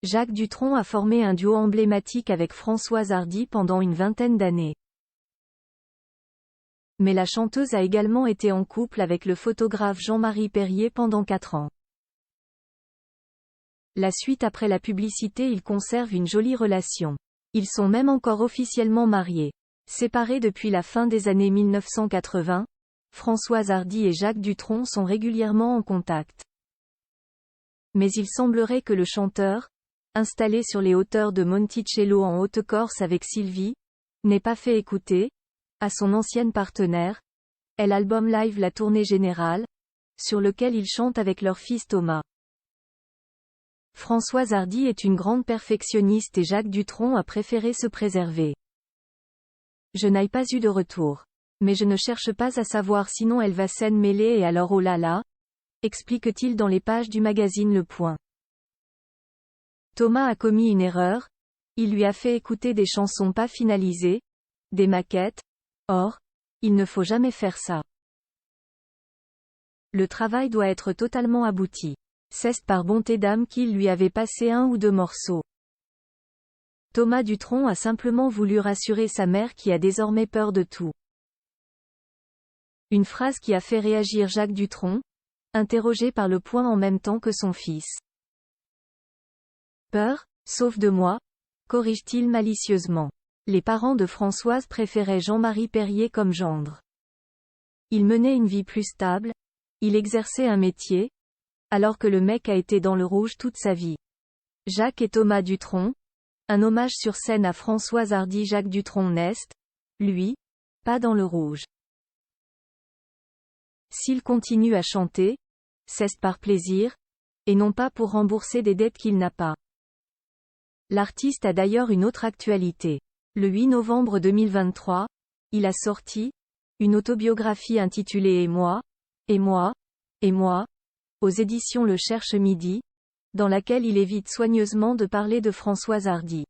Jacques Dutronc a formé un duo emblématique avec Françoise Hardy pendant une vingtaine d'années. Mais la chanteuse a également été en couple avec le photographe Jean-Marie Perrier pendant 4 ans. La suite après la publicité, ils conservent une jolie relation. Ils sont même encore officiellement mariés. Séparés depuis la fin des années 1980, Françoise Hardy et Jacques Dutronc sont régulièrement en contact. Mais il semblerait que le chanteur, installé sur les hauteurs de Monticello en Haute-Corse avec Sylvie, n'ait pas fait écouter, à son ancienne partenaire, l'album live La Tournée Générale, sur lequel ils chantent avec leur fils Thomas. Françoise Hardy est une grande perfectionniste et Jacques Dutronc a préféré se préserver. Je n'ai pas eu de retour. Mais je ne cherche pas à savoir sinon elle va s'en mêler et alors oh là là, explique-t-il dans les pages du magazine Le Point. Thomas a commis une erreur, il lui a fait écouter des chansons pas finalisées, des maquettes, or, il ne faut jamais faire ça. Le travail doit être totalement abouti. C'est par bonté d'âme qu'il lui avait passé 1 ou 2 morceaux. Thomas Dutronc a simplement voulu rassurer sa mère qui a désormais peur de tout. Une phrase qui a fait réagir Jacques Dutronc, interrogé par Le Point en même temps que son fils. Peur, sauf de moi, corrige-t-il malicieusement. Les parents de Françoise préféraient Jean-Marie Perrier comme gendre. Il menait une vie plus stable, il exerçait un métier, alors que le mec a été dans le rouge toute sa vie. Jacques et Thomas Dutronc, un hommage sur scène à Françoise Hardy. Jacques Dutronc n'est, lui, pas dans le rouge. S'il continue à chanter, c'est par plaisir, et non pas pour rembourser des dettes qu'il n'a pas. L'artiste a d'ailleurs une autre actualité. Le 8 novembre 2023, il a sorti une autobiographie intitulée Et moi, et moi, et moi, aux éditions Le Cherche Midi, dans laquelle il évite soigneusement de parler de Françoise Hardy.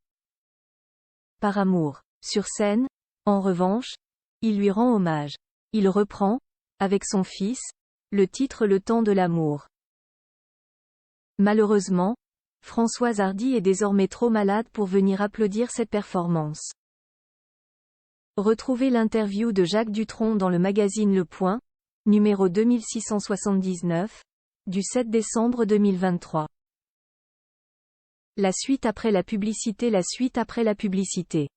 Par amour. Sur scène, en revanche, il lui rend hommage. Il reprend, avec son fils, le titre Le temps de l'amour. Malheureusement, Françoise Hardy est désormais trop malade pour venir applaudir cette performance. Retrouvez l'interview de Jacques Dutronc dans le magazine Le Point, numéro 2679, du 7 décembre 2023. La suite après la publicité. La suite après la publicité.